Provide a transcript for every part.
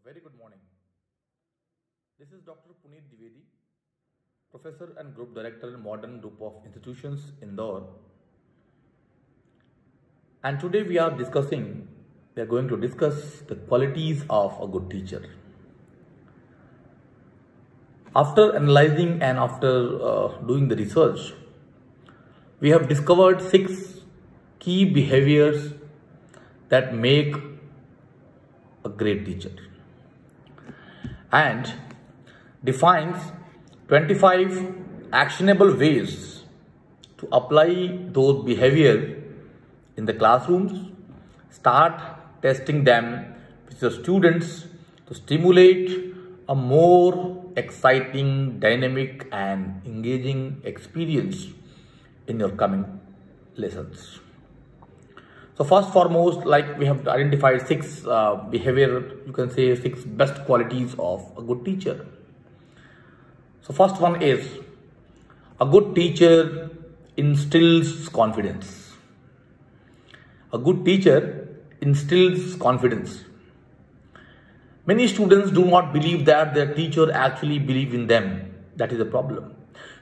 Very good morning. This is Dr. Puneet Dwivedi, Professor and Group Director in Modern Group of Institutions, Indore. And today we are going to discuss the qualities of a good teacher. After analyzing and after doing the research, we have discovered 6 key behaviors that make a great teacher, and defines 25 actionable ways to apply those behaviors in the classrooms. Start testing them with your students to stimulate a more exciting, dynamic and engaging experience in your coming lessons. So first foremost, like we have identified 6 behavior, you can say 6 best qualities of a good teacher. So first one is, a good teacher instills confidence. A good teacher instills confidence. Many students do not believe that their teacher actually believes in them. That is a problem.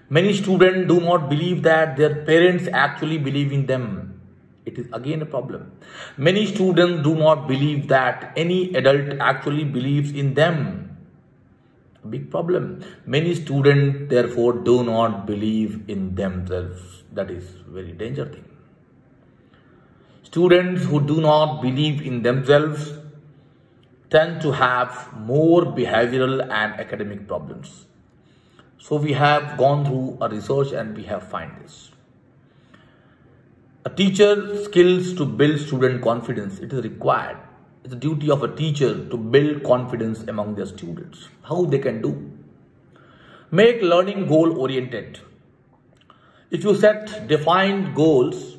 Many students do not believe that their parents actually believe in them. It is again a problem. Many students do not believe that any adult actually believes in them. A big problem. Many students therefore do not believe in themselves. That is very dangerous thing. Students who do not believe in themselves tend to have more behavioral and academic problems. So we have gone through a research and we have found this. A teacher's skills to build student confidence. It is required. It's the duty of a teacher to build confidence among their students. How they can do? Make learning goal oriented. If you set defined goals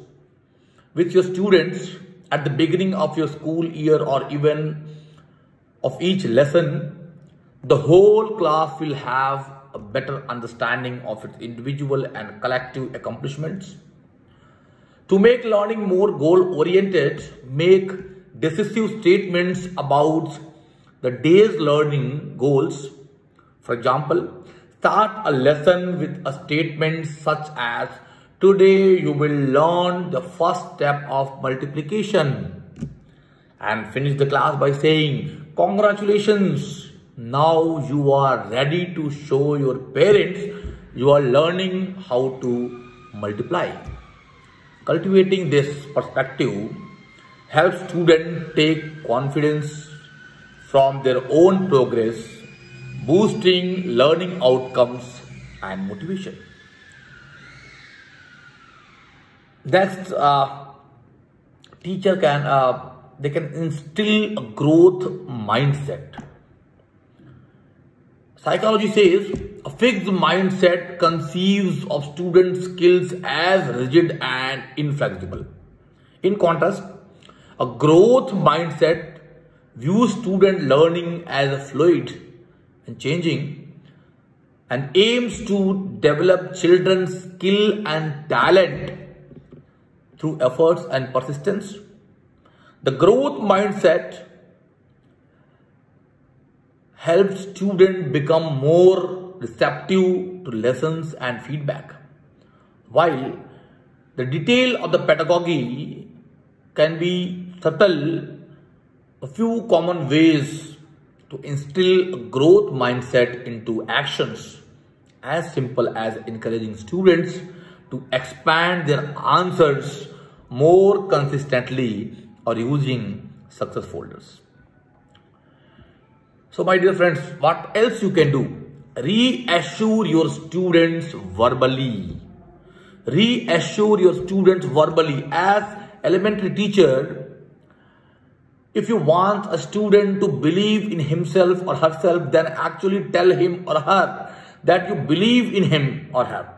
with your students at the beginning of your school year or even of each lesson, the whole class will have a better understanding of its individual and collective accomplishments. To make learning more goal-oriented, make decisive statements about the day's learning goals. For example, start a lesson with a statement such as, "Today you will learn the first step of multiplication," and finish the class by saying, "Congratulations, now you are ready to show your parents you are learning how to multiply." Cultivating this perspective helps students take confidence from their own progress, boosting learning outcomes and motivation. Next, teacher can instill a growth mindset. Psychology says a fixed mindset conceives of student skills as rigid and inflexible. In contrast, a growth mindset views student learning as fluid and changing and aims to develop children's skill and talent through efforts and persistence. The growth mindset helps students become more receptive to lessons and feedback. While the detail of the pedagogy can be subtle, a few common ways to instill a growth mindset into actions, as simple as encouraging students to expand their answers more consistently or using success folders. So my dear friends, what else you can do? Reassure your students verbally. Reassure your students verbally. As elementary teacher, if you want a student to believe in himself or herself, then actually tell him or her that you believe in him or her,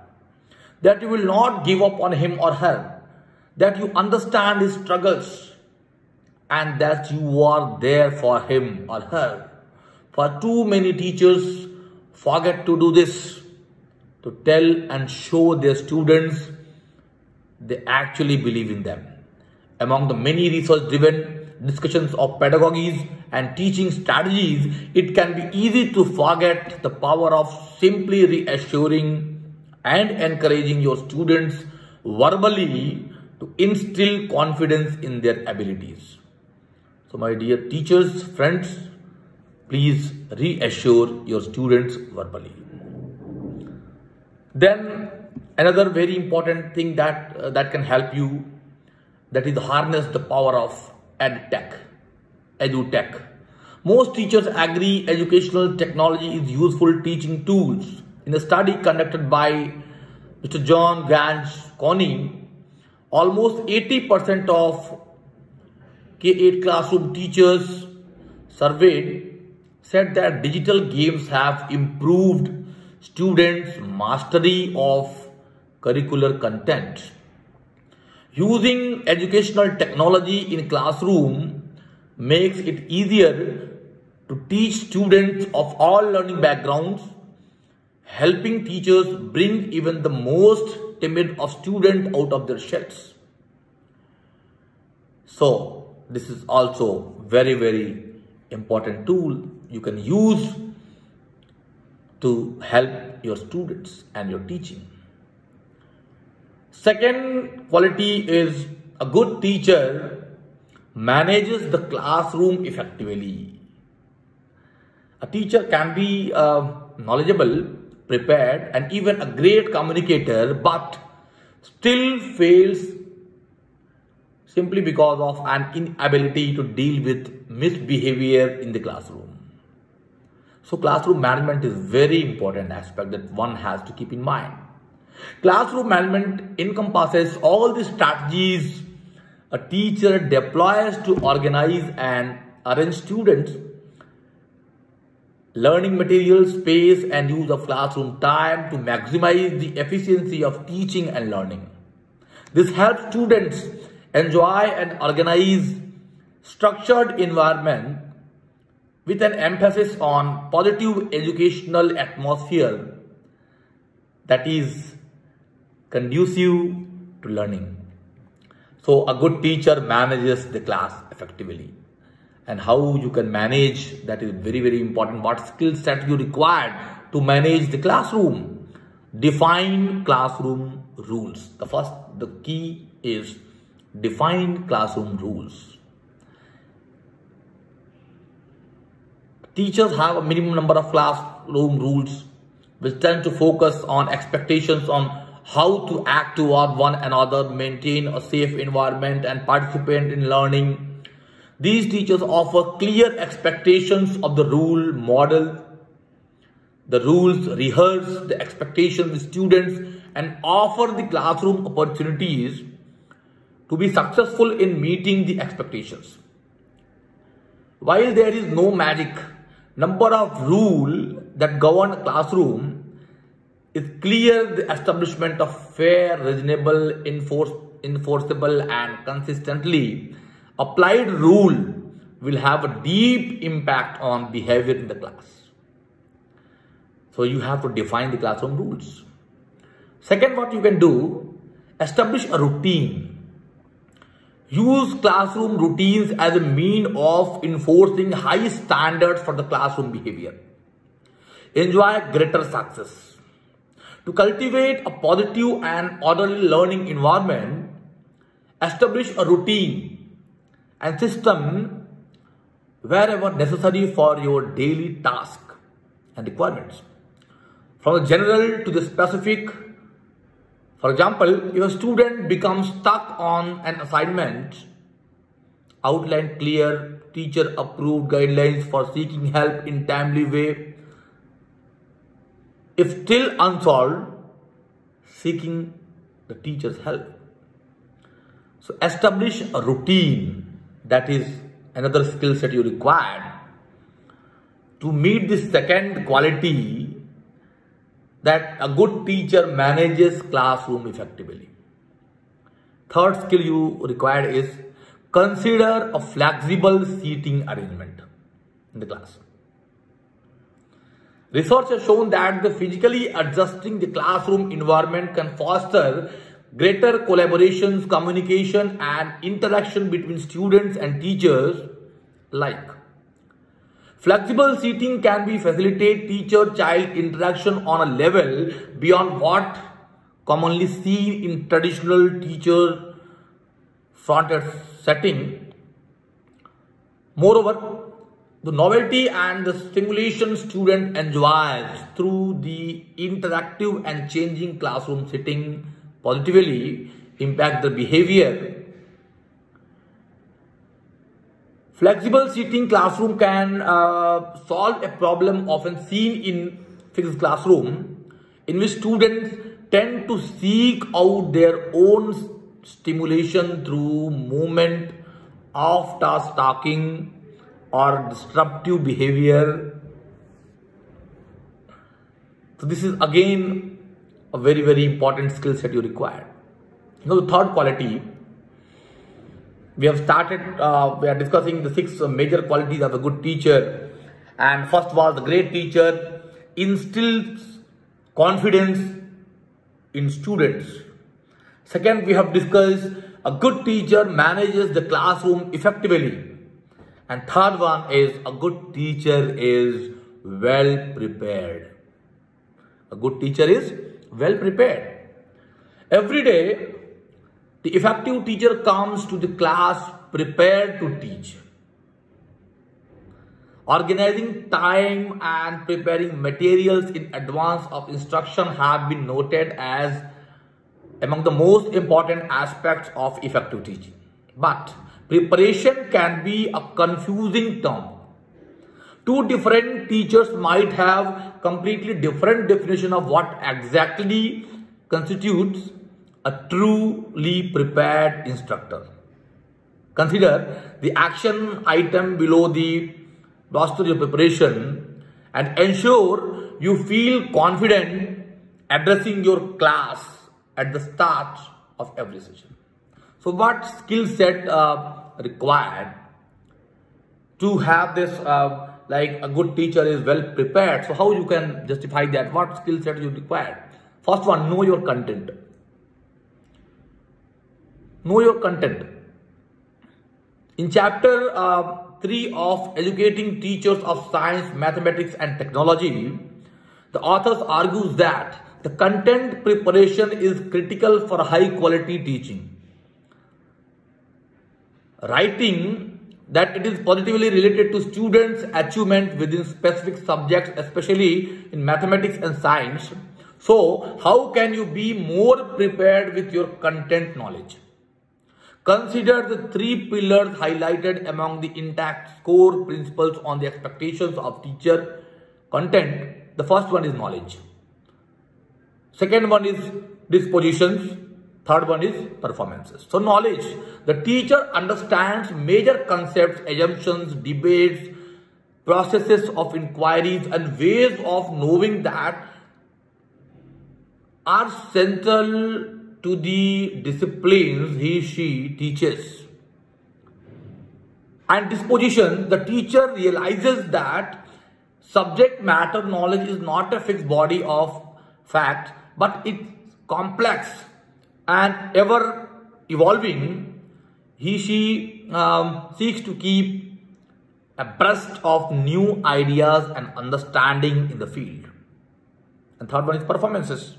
that you will not give up on him or her, that you understand his struggles and that you are there for him or her. For too many teachers forget to do this, to tell and show their students they actually believe in them. Among the many research driven discussions of pedagogies and teaching strategies, it can be easy to forget the power of simply reassuring and encouraging your students verbally to instill confidence in their abilities. So my dear teachers, friends, please reassure your students verbally. Then another very important thing that can help you, that is harness the power of edutech. Most teachers agree educational technology is useful teaching tools. In a study conducted by Mr. John Grange Coney, almost 80% of K-8 classroom teachers surveyed said that digital games have improved students' mastery of curricular content. Using educational technology in classroom makes it easier to teach students of all learning backgrounds, helping teachers bring even the most timid of students out of their shells. So this is also very, very important tool you can use to help your students and your teaching. Second quality is a good teacher manages the classroom effectively. A teacher can be knowledgeable, prepared, and even a great communicator, but still fails simply because of an inability to deal with misbehavior in the classroom. So classroom management is very important aspect that one has to keep in mind. Classroom management encompasses all the strategies a teacher deploys to organize and arrange students, learning materials, space, and use of classroom time to maximize the efficiency of teaching and learning. This helps students enjoy and organize structured environment with an emphasis on positive educational atmosphere that is conducive to learning. So a good teacher manages the class effectively. And how you can manage, that is very, very important. What skill set you required to manage the classroom? Define classroom rules. The key is define classroom rules. Teachers have a minimum number of classroom rules which tend to focus on expectations on how to act toward one another, maintain a safe environment, and participate in learning. These teachers offer clear expectations of the rule model. The rules rehearse the expectations of the students and offer the classroom opportunities to be successful in meeting the expectations. While there is no magic number of rules that govern a classroom, it's clear the establishment of fair, reasonable, enforceable, and consistently applied rule will have a deep impact on behavior in the class. So you have to define the classroom rules. Second, what you can do, establish a routine. Use classroom routines as a means of enforcing high standards for the classroom behavior. Enjoy greater success. To cultivate a positive and orderly learning environment, establish a routine and system wherever necessary for your daily task and requirements. From the general to the specific. For example, if a student becomes stuck on an assignment, outline clear, teacher-approved guidelines for seeking help in timely way. If still unsolved, seeking the teacher's help. So establish a routine. That is another skill set you require to meet the second quality, that a good teacher manages classroom effectively. Third skill you require is consider a flexible seating arrangement in the class. Research has shown that the physically adjusting the classroom environment can foster greater collaborations, communication and interaction between students and teachers alike. Flexible seating can be facilitate teacher-child interaction on a level beyond what commonly seen in traditional teacher-fronted setting. Moreover, the novelty and the stimulation student enjoys through the interactive and changing classroom setting positively impact the behavior. Flexible seating classroom can solve a problem often seen in fixed classroom, in which students tend to seek out their own stimulation through movement, off-task talking or disruptive behavior. So this is again a very important skill set you require. Now the third quality, we have started, we are discussing the 6 major qualities of a good teacher. And first was, the great teacher instills confidence in students. Second, we have discussed a good teacher manages the classroom effectively. And third one is, a good teacher is well prepared. A good teacher is well prepared. Every day, the effective teacher comes to the class prepared to teach. Organizing time and preparing materials in advance of instruction have been noted as among the most important aspects of effective teaching. But preparation can be a confusing term. Two different teachers might have completely different definition of what exactly constitutes a truly prepared instructor. Consider the action item below the roster of preparation and ensure you feel confident addressing your class at the start of every session. So what skill set required to have this like a good teacher is well prepared? So how you can justify that? What skill set you require? First one, know your content. Know your content. In chapter 3 of Educating Teachers of Science, Mathematics and Technology, the authors argues that the content preparation is critical for high quality teaching. Writing that it is positively related to students' achievement within specific subjects, especially in mathematics and science. So, how can you be more prepared with your content knowledge? Consider the 3 pillars highlighted among the intact core principles on the expectations of teacher content. The first one is knowledge. Second one is dispositions. Third one is performances. So knowledge, the teacher understands major concepts, assumptions, debates, processes of inquiries and ways of knowing that are central to the disciplines he/she teaches. And disposition, the teacher realizes that subject matter knowledge is not a fixed body of fact, but it's complex and ever evolving. He/she seeks to keep abreast of new ideas and understanding in the field. And third one is performances.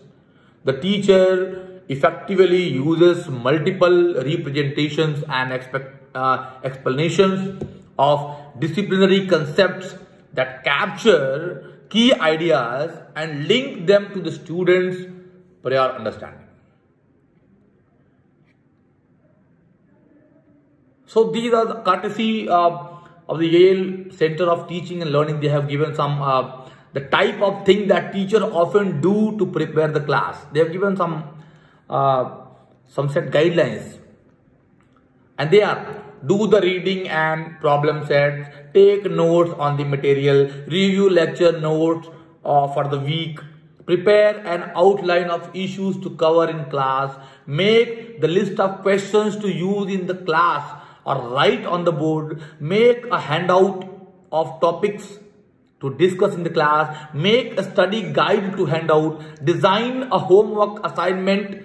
The teacher effectively uses multiple representations and explanations of disciplinary concepts that capture key ideas and link them to the students' prior understanding. So these are the courtesy of the Yale Center of Teaching and Learning. They have given some the type of thing that teachers often do to prepare the class. They have given some set guidelines, and they are: do the reading and problem sets, take notes on the material, review lecture notes for the week, prepare an outline of issues to cover in class, make the list of questions to use in the class or write on the board, make a handout of topics to discuss in the class, make a study guide to hand out, design a homework assignment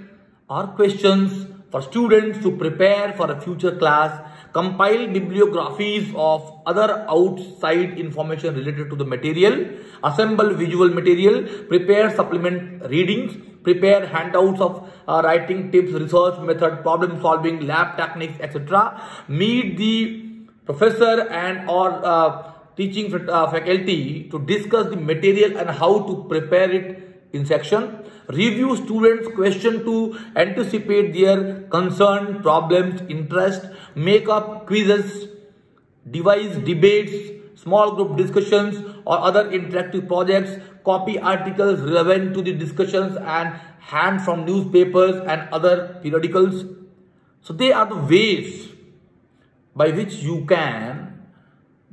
or questions for students to prepare for a future class, compile bibliographies of other outside information related to the material, assemble visual material, prepare supplement readings, prepare handouts of writing tips, research method, problem solving, lab techniques, etc. Meet the professor and or teaching faculty to discuss the material and how to prepare it in section. Review students' question to anticipate their concern, problems, interest. Make up quizzes, devise debates, small group discussions or other interactive projects. Copy articles relevant to the discussions and hand from newspapers and other periodicals. So they are the ways by which you can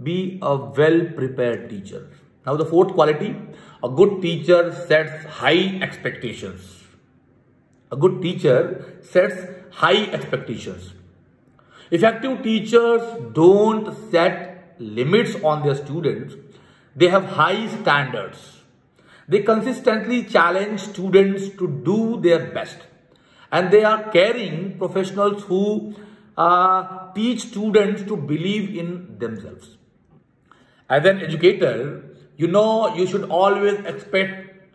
be a well-prepared teacher. Now the fourth quality, a good teacher sets high expectations. A good teacher sets high expectations. Effective teachers don't set limits on their students. They have high standards. They consistently challenge students to do their best. And they are caring professionals who teach students to believe in themselves. As an educator, you know you should always expect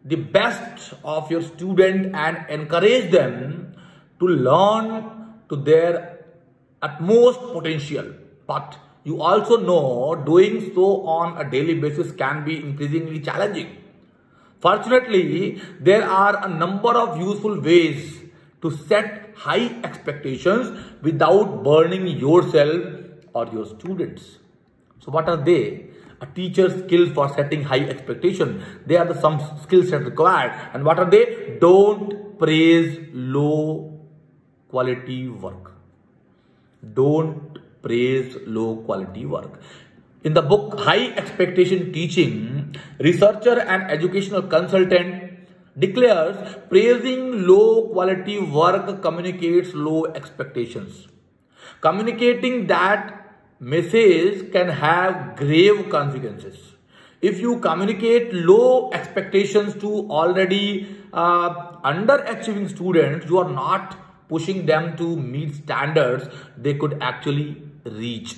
the best of your student and encourage them to learn to their utmost potential. But you also know doing so on a daily basis can be increasingly challenging. Fortunately, there are a number of useful ways to set high expectations without burning yourself or your students. So what are they? A teacher's skills for setting high expectations. They are the some skills that are required. And what are they? Don't praise low quality work. Don't praise low quality work. In the book High Expectation Teaching, researcher and educational consultant declares praising low quality work communicates low expectations. Communicating that message can have grave consequences. If you communicate low expectations to already underachieving students, you are not pushing them to meet standards they could actually reach.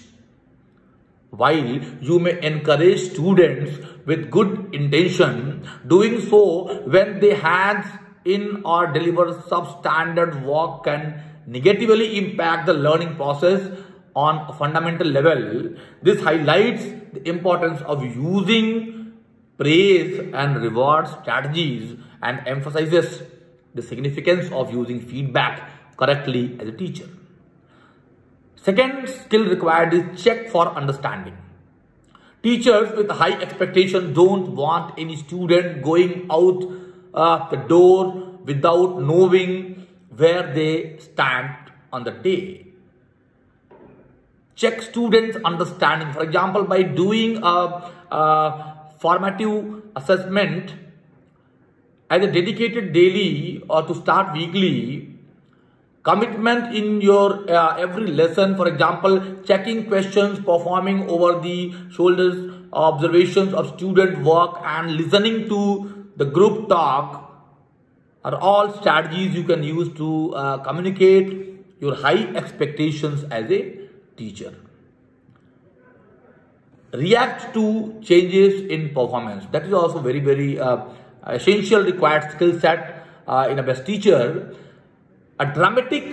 While you may encourage students with good intention, doing so when they hand in or deliver substandard work can negatively impact the learning process on a fundamental level. This highlights the importance of using praise and reward strategies and emphasizes the significance of using feedback correctly as a teacher. Second skill required is check for understanding. Teachers with high expectations don't want any student going out the door without knowing where they stand on the day. Check students' understanding. For example, by doing a formative assessment as a dedicated daily or to start weekly, commitment in your every lesson, for example, checking questions, performing over the shoulders observations of student work and listening to the group talk are all strategies you can use to communicate your high expectations as a teacher. React to changes in performance. That is also very essential required skill set in a best teacher. A dramatic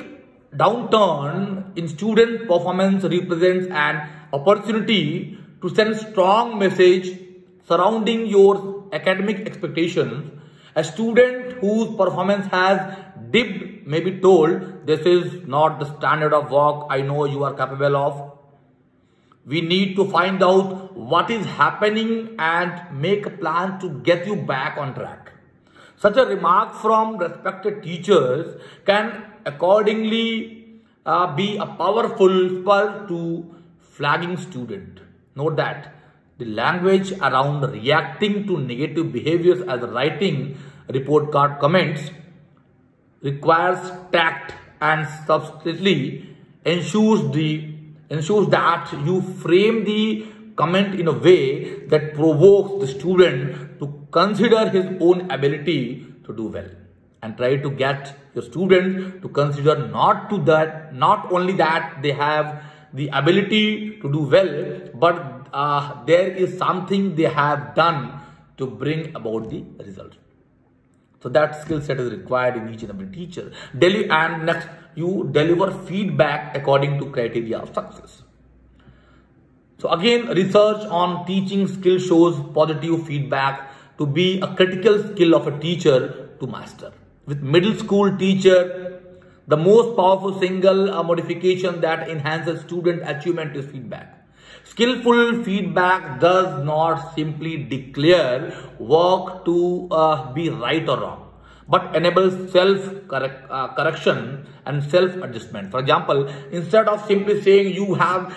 downturn in student performance represents an opportunity to send strong message surrounding your academic expectations. A student whose performance has dipped may be told, this is not the standard of work I know you are capable of. We need to find out what is happening and make a plan to get you back on track. Such a remark from respected teachers can accordingly be a powerful spur to flagging student. Note that the language around reacting to negative behaviors as writing report card comments requires tact and subtlety ensures that you frame the comment in a way that provokes the student to consider his own ability to do well and try to get your students to consider not only that they have the ability to do well, but there is something they have done to bring about the result. So that skill set is required in each and every teacher. And next, you deliver feedback according to criteria of success. So again, research on teaching skill shows positive feedback to be a critical skill of a teacher to master. With middle school teacher, the most powerful single modification that enhances student achievement is feedback. Skillful feedback does not simply declare work to be right or wrong, but enables self-correction and self-adjustment. For example, instead of simply saying you have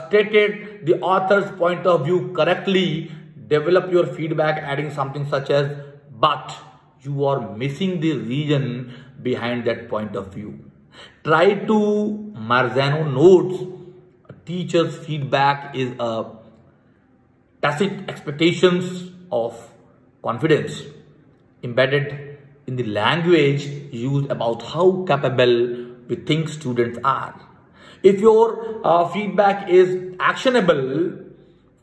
stated the author's point of view correctly, develop your feedback adding something such as, but you are missing the reason behind that point of view. Try to Marzano notes, a teacher's feedback is a tacit expectations of confidence embedded in the language used about how capable we think students are. If your feedback is actionable,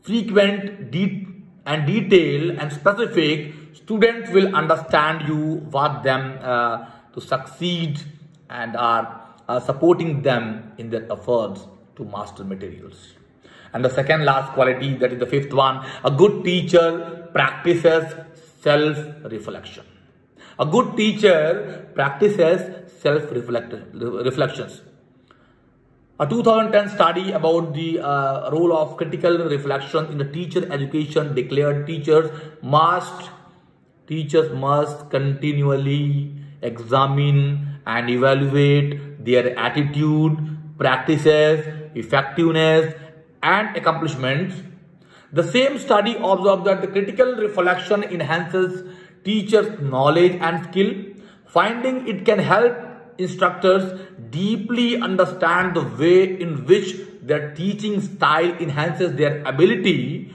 frequent, detailed and specific, students will understand you, want them to succeed, and are supporting them in their efforts to master materials. And the second last quality, that is the fifth one, a good teacher practices self-reflection. A good teacher practices self-reflections. A 2010 study about the role of critical reflection in the teacher education declared teachers must continually examine and evaluate their attitude, practices, effectiveness, and accomplishments. The same study observed that the critical reflection enhances teachers' knowledge and skill, finding it can help instructors deeply understand the way in which their teaching style enhances their ability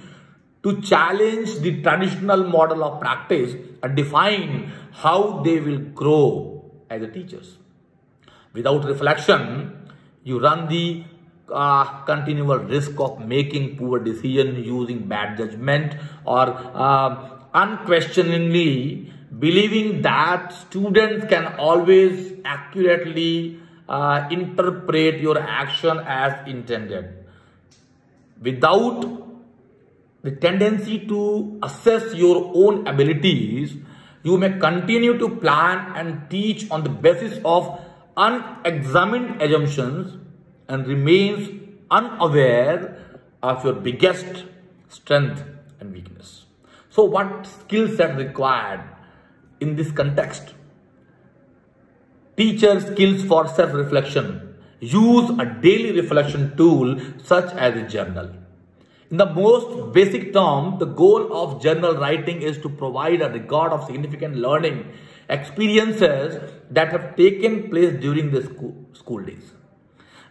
to challenge the traditional model of practice and define how they will grow as teachers. Without reflection, you run the continual risk of making poor decisions, using bad judgment, or unquestioningly believing that students can always accurately interpret your action as intended. Without the tendency to assess your own abilities, you may continue to plan and teach on the basis of unexamined assumptions and remains unaware of your biggest strength and weakness. So what skill set required in this context? Teacher skills for self-reflection. Use a daily reflection tool such as a journal. In the most basic term, the goal of journal writing is to provide a record of significant learning experiences that have taken place during the school days.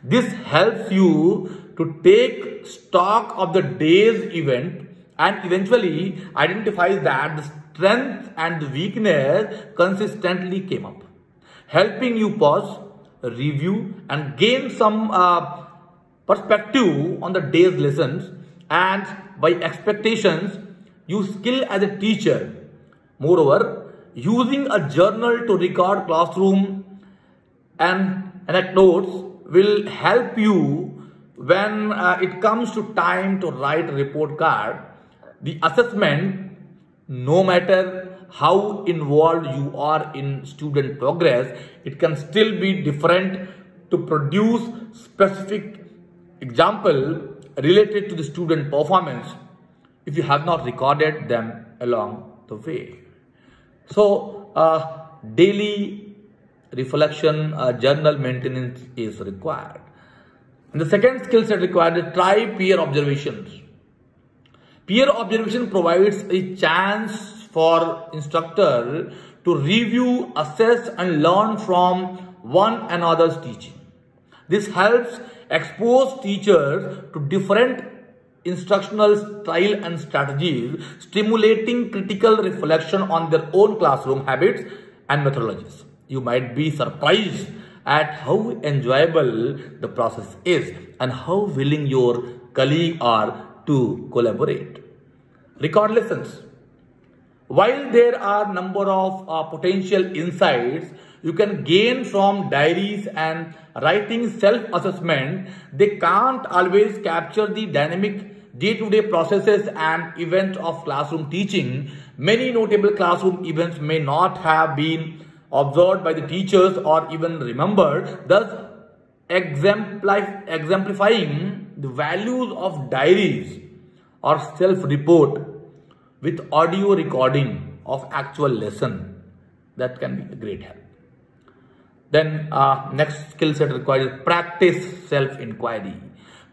This helps you to take stock of the day's event and eventually identify that the strength and the weakness consistently came up, helping you pause, review, and gain some perspective on the day's lessons, and by expectations, you skill as a teacher. Moreover, using a journal to record classroom and anecdotes will help you when it comes to time to write a report card. The assessment, no matter how involved you are in student progress, it can still be different to produce specific example related to the student performance if you have not recorded them along the way. So daily reflection, journal maintenance is required. And the second skill set required is try peer observations. Peer observation provides a chance for instructor to review, assess, and learn from one another's teaching. This helps expose teachers to different instructional style and strategies, stimulating critical reflection on their own classroom habits and methodologies. You might be surprised at how enjoyable the process is and how willing your colleagues are to collaborate. Record lessons. While there are number of potential insights you can gain from diaries and writing self-assessment, they can't always capture the dynamic day-to-day processes and events of classroom teaching. Many notable classroom events may not have been observed by the teachers or even remembered, thus exemplifying the values of diaries or self-report with audio recording of actual lesson. That can be a great help. Then next skill set requires practice self-inquiry,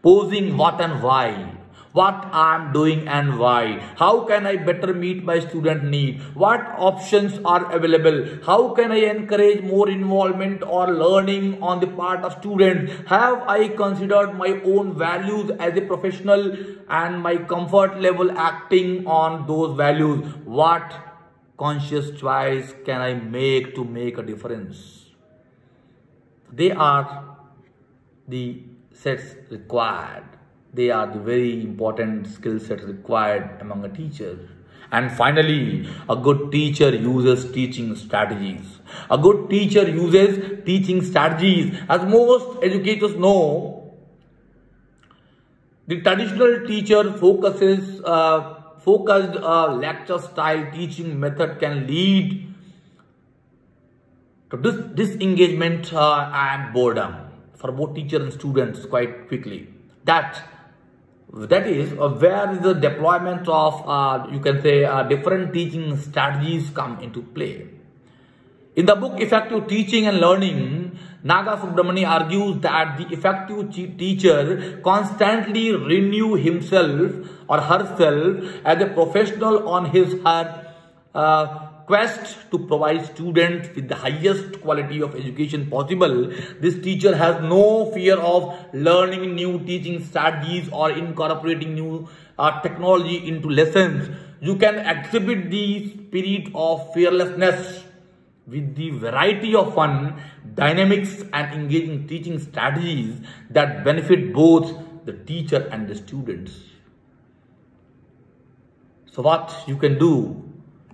posing what and why, what I'm doing and why, how can I better meet my student need, what options are available, how can I encourage more involvement or learning on the part of students, have I considered my own values as a professional and my comfort level acting on those values, what conscious choice can I make to make a difference. They are the sets required. They are the very important skill sets required among a teacher. And finally, a good teacher uses teaching strategies. A good teacher uses teaching strategies. As most educators know, the traditional teacher focused lecture style teaching method can lead to disengagement and boredom for both teacher and students quite quickly. That is where the deployment of you can say different teaching strategies come into play. In the book Effective Teaching and Learning, Naga Subramani argues that the effective teacher constantly renew himself or herself as a professional on her quest to provide students with the highest quality of education possible. This teacher has no fear of learning new teaching strategies or incorporating new technology into lessons. You can exhibit the spirit of fearlessness with the variety of fun, dynamics and engaging teaching strategies that benefit both the teacher and the students. So what you can do?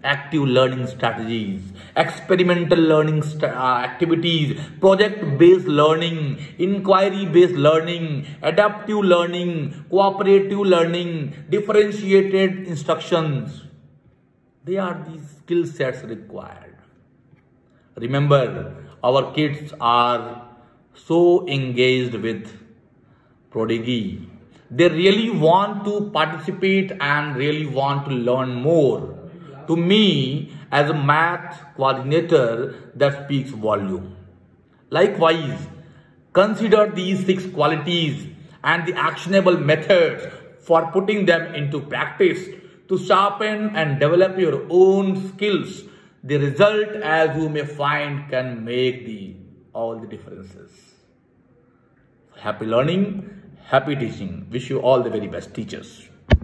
Active learning strategies, experimental learning activities, project-based learning, inquiry-based learning, adaptive learning, cooperative learning, differentiated instructions. They are the skill sets required. Remember, our kids are so engaged with Prodigy. They really want to participate and really want to learn more. To me, as a math coordinator, that speaks volume. Likewise, consider these 6 qualities and the actionable methods for putting them into practice to sharpen and develop your own skills. The result, as you may find, can make all the differences. Happy learning, happy teaching. Wish you all the very best, teachers.